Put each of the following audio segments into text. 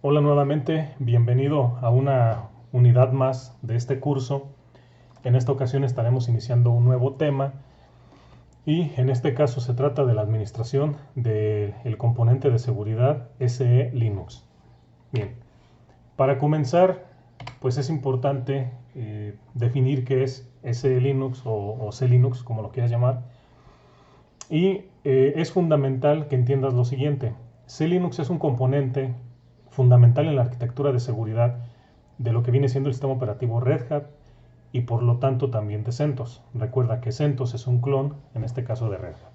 Hola nuevamente, bienvenido a una unidad más de este curso. En esta ocasión estaremos iniciando un nuevo tema y en este caso se trata de la administración del componente de seguridad SE Linux. Bien, para comenzar, pues es importante definir qué es SE Linux o C Linux, como lo quieras llamar, y es fundamental que entiendas lo siguiente. C Linux es un componente fundamental en la arquitectura de seguridad de lo que viene siendo el sistema operativo Red Hat y por lo tanto también de CentOS. Recuerda que CentOS es un clon, en este caso de Red Hat.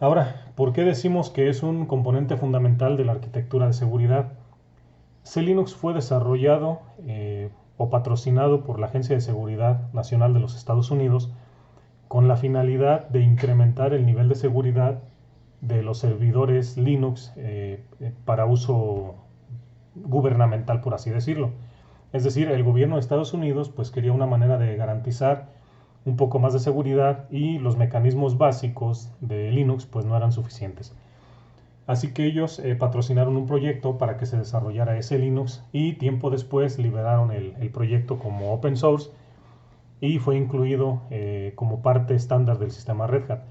Ahora, ¿por qué decimos que es un componente fundamental de la arquitectura de seguridad? C Linux fue desarrollado o patrocinado por la Agencia de Seguridad Nacional de los Estados Unidos con la finalidad de incrementar el nivel de seguridad de los servidores Linux para uso gubernamental, por así decirlo. Es decir, el gobierno de Estados Unidos pues quería una manera de garantizar un poco más de seguridad y los mecanismos básicos de Linux pues no eran suficientes. Así que ellos patrocinaron un proyecto para que se desarrollara ese Linux y tiempo después liberaron el proyecto como open source y fue incluido como parte estándar del sistema Red Hat.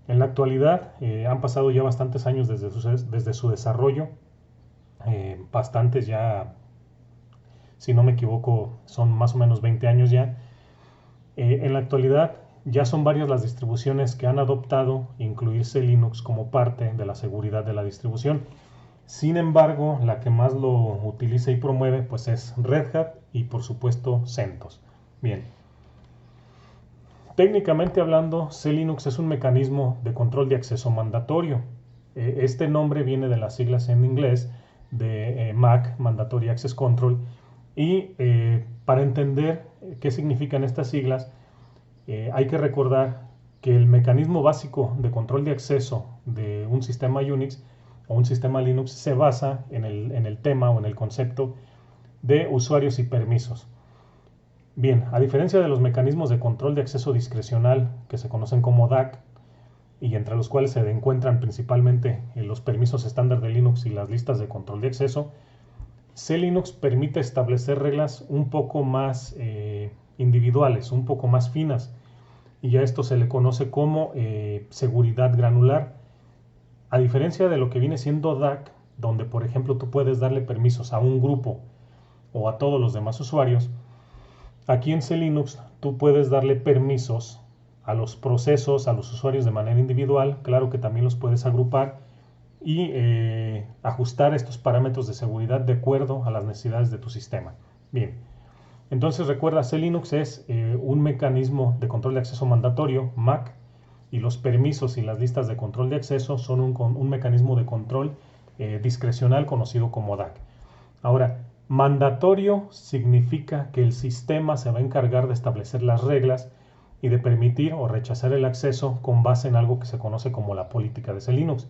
En la actualidad han pasado ya bastantes años desde su desarrollo, bastantes ya, si no me equivoco, son más o menos 20 años ya. En la actualidad ya son varias las distribuciones que han adoptado incluirse Linux como parte de la seguridad de la distribución. Sin embargo, la que más lo utiliza y promueve pues es Red Hat y por supuesto CentOS. Bien, técnicamente hablando, C Linux es un mecanismo de control de acceso mandatorio. Este nombre viene de las siglas en inglés de MAC, Mandatory Access Control, y para entender qué significan estas siglas, hay que recordar que el mecanismo básico de control de acceso de un sistema Unix o un sistema Linux se basa en el tema o en el concepto de usuarios y permisos. Bien, a diferencia de los mecanismos de control de acceso discrecional que se conocen como DAC y entre los cuales se encuentran principalmente los permisos estándar de Linux y las listas de control de acceso, C Linux permite establecer reglas un poco más individuales, un poco más finas, y a esto se le conoce como seguridad granular. A diferencia de lo que viene siendo DAC, donde por ejemplo tú puedes darle permisos a un grupo o a todos los demás usuarios, aquí en C Linux tú puedes darle permisos a los procesos, a los usuarios de manera individual, claro que también los puedes agrupar y ajustar estos parámetros de seguridad de acuerdo a las necesidades de tu sistema. Bien, entonces recuerda, C Linux es un mecanismo de control de acceso mandatorio, MAC, y los permisos y las listas de control de acceso son un mecanismo de control discrecional conocido como DAC. Ahora, mandatorio significa que el sistema se va a encargar de establecer las reglas y de permitir o rechazar el acceso con base en algo que se conoce como la política de C Linux.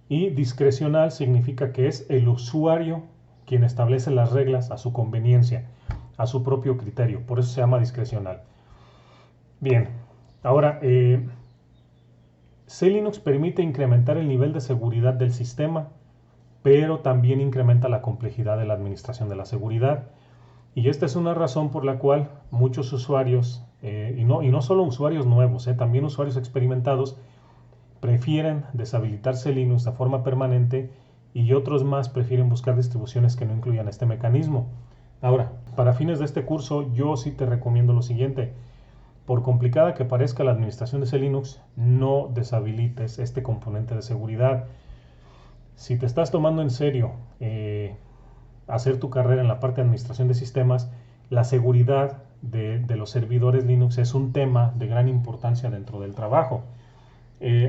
Y discrecional significa que es el usuario quien establece las reglas a su conveniencia, a su propio criterio. Por eso se llama discrecional. Bien, ahora C Linux permite incrementar el nivel de seguridad del sistema, pero también incrementa la complejidad de la administración de la seguridad. Y esta es una razón por la cual muchos usuarios, y no solo usuarios nuevos, también usuarios experimentados, prefieren deshabilitarse Linux de forma permanente y otros más prefieren buscar distribuciones que no incluyan este mecanismo. Ahora, para fines de este curso, yo sí te recomiendo lo siguiente. Por complicada que parezca la administración de ese Linux, no deshabilites este componente de seguridad. Si te estás tomando en serio hacer tu carrera en la parte de administración de sistemas, la seguridad de los servidores Linux es un tema de gran importancia dentro del trabajo.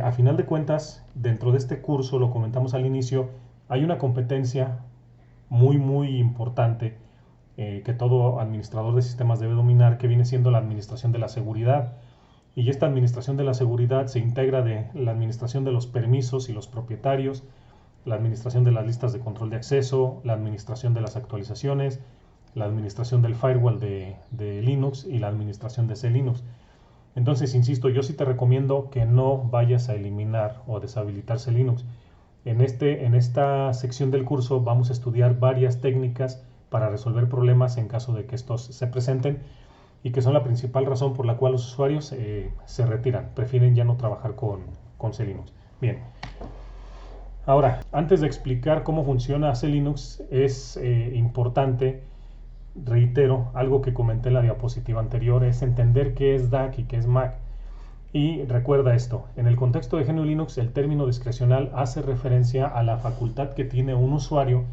A final de cuentas, dentro de este curso, lo comentamos al inicio, hay una competencia muy importante que todo administrador de sistemas debe dominar, que viene siendo la administración de la seguridad. Y esta administración de la seguridad se integra de la administración de los permisos y los propietarios, la administración de las listas de control de acceso, la administración de las actualizaciones, la administración del firewall de Linux y la administración de C Linux. Entonces, insisto, yo sí te recomiendo que no vayas a eliminar o deshabilitar C Linux. En esta sección del curso vamos a estudiar varias técnicas para resolver problemas en caso de que estos se presenten y que son la principal razón por la cual los usuarios se retiran, prefieren ya no trabajar con C-Linux. Bien, ahora, antes de explicar cómo funciona C-Linux, es importante, reitero, algo que comenté en la diapositiva anterior, es entender qué es DAC y qué es MAC. Y recuerda esto, en el contexto de GNU Linux el término discrecional hace referencia a la facultad que tiene un usuario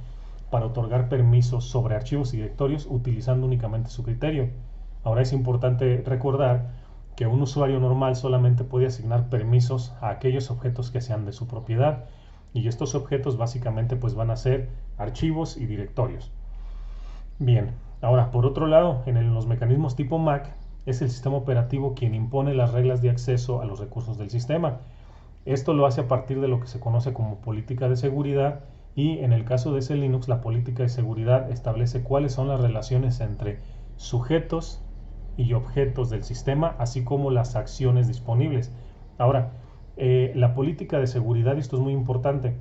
para otorgar permisos sobre archivos y directorios utilizando únicamente su criterio. Ahora es importante recordar que un usuario normal solamente puede asignar permisos a aquellos objetos que sean de su propiedad y estos objetos básicamente pues van a ser archivos y directorios. Bien, ahora por otro lado, en los mecanismos tipo MAC es el sistema operativo quien impone las reglas de acceso a los recursos del sistema. Esto lo hace a partir de lo que se conoce como política de seguridad y en el caso de C-Linux la política de seguridad establece cuáles son las relaciones entre sujetos y objetos del sistema, así como las acciones disponibles. Ahora, la política de seguridad, y esto es muy importante,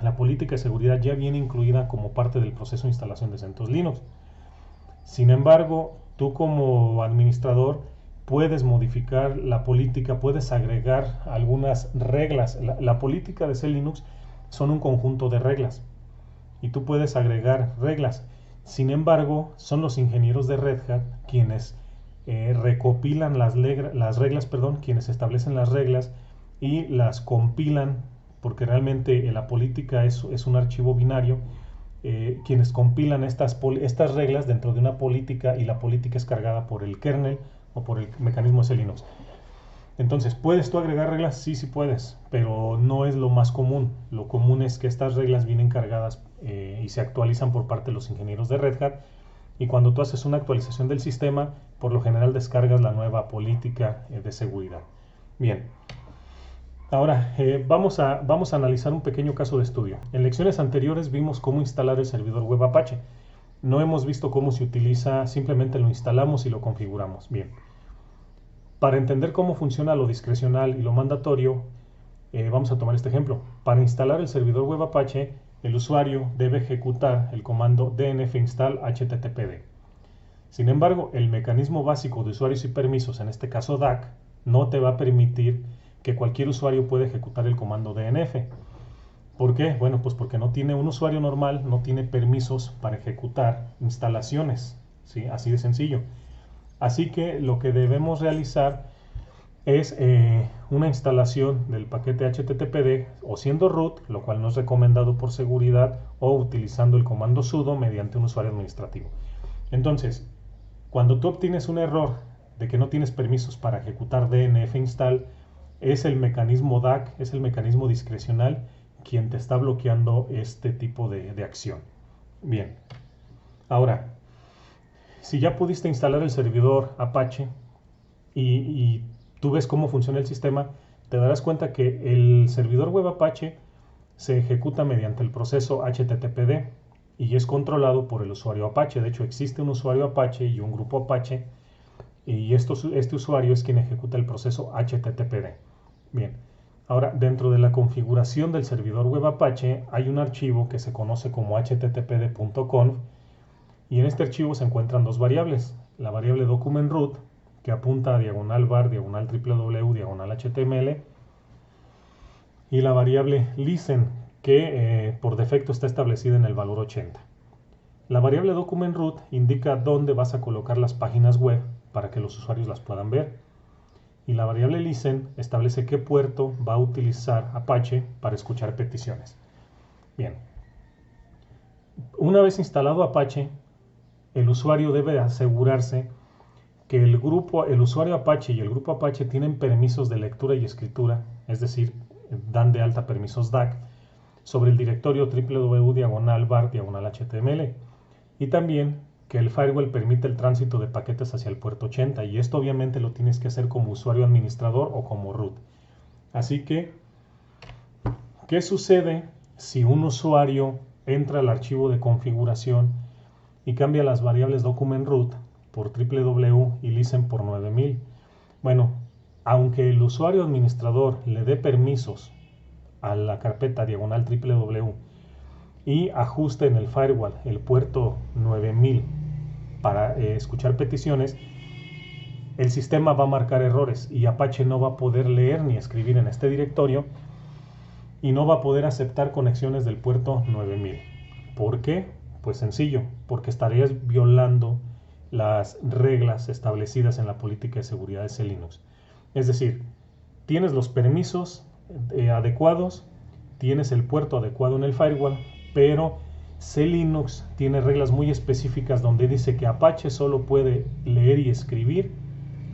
la política de seguridad ya viene incluida como parte del proceso de instalación de CentOS Linux. Sin embargo, tú como administrador puedes modificar la política, puedes agregar algunas reglas. La política de C-Linux son un conjunto de reglas y tú puedes agregar reglas. Sin embargo, son los ingenieros de Red Hat quienes recopilan las reglas, quienes establecen las reglas y las compilan, porque realmente la política es un archivo binario, quienes compilan estas reglas dentro de una política y la política es cargada por el kernel o por el mecanismo de C-Linux. Entonces, ¿puedes tú agregar reglas? Sí, sí puedes, pero no es lo más común. Lo común es que estas reglas vienen cargadas y se actualizan por parte de los ingenieros de Red Hat y cuando tú haces una actualización del sistema, por lo general descargas la nueva política de seguridad. Bien. Ahora, vamos a analizar un pequeño caso de estudio. En lecciones anteriores vimos cómo instalar el servidor web Apache. No hemos visto cómo se utiliza, simplemente lo instalamos y lo configuramos. Bien. Para entender cómo funciona lo discrecional y lo mandatorio, vamos a tomar este ejemplo. Para instalar el servidor web Apache, el usuario debe ejecutar el comando dnf install httpd. Sin embargo, el mecanismo básico de usuarios y permisos, en este caso DAC, no te va a permitir que cualquier usuario pueda ejecutar el comando dnf. ¿Por qué? Bueno, pues porque un usuario normal no tiene permisos para ejecutar instalaciones, ¿sí? Así de sencillo. Así que lo que debemos realizar es una instalación del paquete HTTPD o siendo root, lo cual no es recomendado por seguridad, o utilizando el comando sudo mediante un usuario administrativo. Entonces, cuando tú obtienes un error de que no tienes permisos para ejecutar dnf install, es el mecanismo DAC, es el mecanismo discrecional quien te está bloqueando este tipo de acción. Bien, ahora, si ya pudiste instalar el servidor Apache y tú ves cómo funciona el sistema, te darás cuenta que el servidor web Apache se ejecuta mediante el proceso HTTPD y es controlado por el usuario Apache. De hecho, existe un usuario Apache y un grupo Apache y este usuario es quien ejecuta el proceso HTTPD. Bien, ahora dentro de la configuración del servidor web Apache hay un archivo que se conoce como httpd.conf y en este archivo se encuentran dos variables, la variable document_root que apunta a diagonal var, diagonal www, diagonal html y la variable listen que por defecto está establecida en el valor 80. La variable document_root indica dónde vas a colocar las páginas web para que los usuarios las puedan ver. Y la variable listen establece qué puerto va a utilizar Apache para escuchar peticiones. Bien. Una vez instalado Apache, el usuario debe asegurarse que el usuario Apache y el grupo Apache tienen permisos de lectura y escritura, es decir, dan de alta permisos DAC, sobre el directorio www/var/html y también que el firewall permite el tránsito de paquetes hacia el puerto 80 y esto obviamente lo tienes que hacer como usuario administrador o como root. Así que, ¿qué sucede si un usuario entra al archivo de configuración y cambia las variables document_root por www y listen por 9000? Bueno, aunque el usuario administrador le dé permisos a la carpeta diagonal www y ajuste en el firewall el puerto 9000 para escuchar peticiones, el sistema va a marcar errores y Apache no va a poder leer ni escribir en este directorio y no va a poder aceptar conexiones del puerto 9000. ¿Por qué? Pues sencillo, porque estarías violando las reglas establecidas en la política de seguridad de C-Linux. Es decir, tienes los permisos adecuados, tienes el puerto adecuado en el firewall, pero C-Linux tiene reglas muy específicas donde dice que Apache solo puede leer y escribir.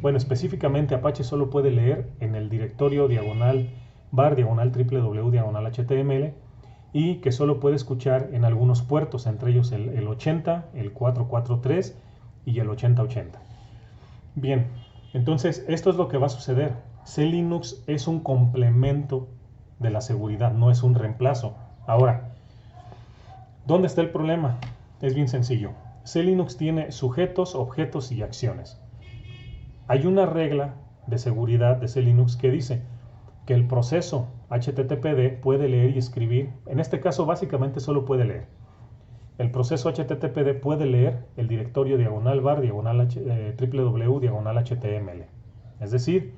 Bueno, específicamente Apache solo puede leer en el directorio diagonal bar diagonal www diagonal html y que solo puede escuchar en algunos puertos, entre ellos el 80, el 443 y el 8080. Bien, entonces esto es lo que va a suceder. C-Linux es un complemento de la seguridad, no es un reemplazo. Ahora, ¿dónde está el problema? Es bien sencillo. C-Linux tiene sujetos, objetos y acciones. Hay una regla de seguridad de C-Linux que dice que el proceso HTTPD puede leer y escribir. En este caso, básicamente solo puede leer. El proceso HTTPD puede leer el directorio diagonal bar diagonal www diagonal html. Es decir,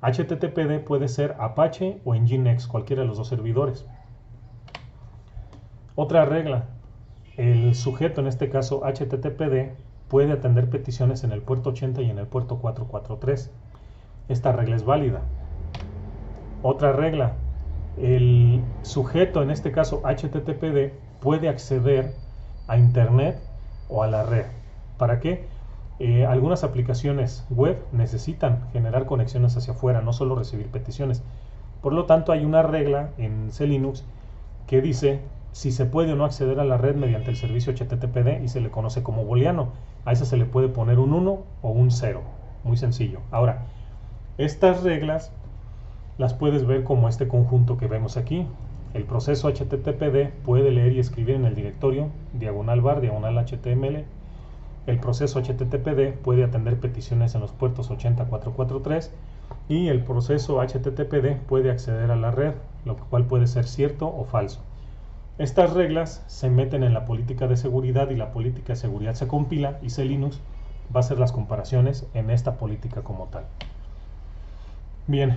HTTPD puede ser Apache o Nginx, cualquiera de los dos servidores. Otra regla, el sujeto, en este caso HTTPD, puede atender peticiones en el puerto 80 y en el puerto 443. Esta regla es válida. Otra regla, el sujeto, en este caso HTTPD, puede acceder a Internet o a la red. ¿Para qué? Algunas aplicaciones web necesitan generar conexiones hacia afuera, no solo recibir peticiones. Por lo tanto, hay una regla en C-Linux que dice si se puede o no acceder a la red mediante el servicio HTTPD y se le conoce como booleano. A esa se le puede poner un 1 o un 0. Muy sencillo. Ahora, estas reglas las puedes ver como este conjunto que vemos aquí. El proceso HTTPD puede leer y escribir en el directorio diagonal bar diagonal HTML. El proceso HTTPD puede atender peticiones en los puertos 80443 y el proceso HTTPD puede acceder a la red, lo cual puede ser cierto o falso. Estas reglas se meten en la política de seguridad y la política de seguridad se compila y C-Linux va a hacer las comparaciones en esta política como tal. Bien,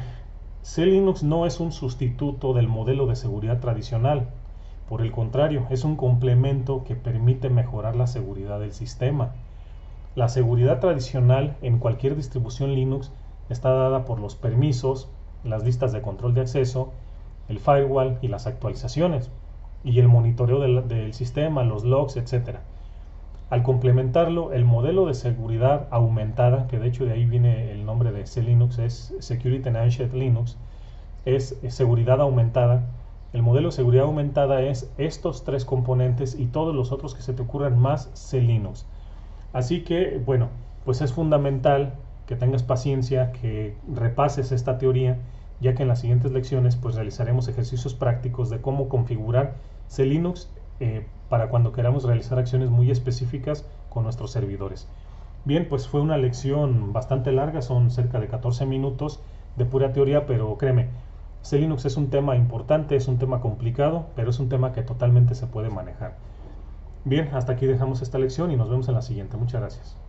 C-Linux no es un sustituto del modelo de seguridad tradicional. Por el contrario, es un complemento que permite mejorar la seguridad del sistema. La seguridad tradicional en cualquier distribución Linux está dada por los permisos, las listas de control de acceso, el firewall y las actualizaciones, y el monitoreo del sistema, los logs, etc. Al complementarlo, el modelo de seguridad aumentada, que de hecho de ahí viene el nombre de C-Linux, es Security Enhanced Linux, es seguridad aumentada. El modelo de seguridad aumentada es estos tres componentes y todos los otros que se te ocurran más C-Linux. Así que, bueno, pues es fundamental que tengas paciencia, que repases esta teoría, ya que en las siguientes lecciones pues realizaremos ejercicios prácticos de cómo configurar C-Linux para cuando queramos realizar acciones muy específicas con nuestros servidores. Bien, pues fue una lección bastante larga, son cerca de 14 minutos de pura teoría, pero créeme, C-Linux es un tema importante, es un tema complicado, pero es un tema que totalmente se puede manejar. Bien, hasta aquí dejamos esta lección y nos vemos en la siguiente. Muchas gracias.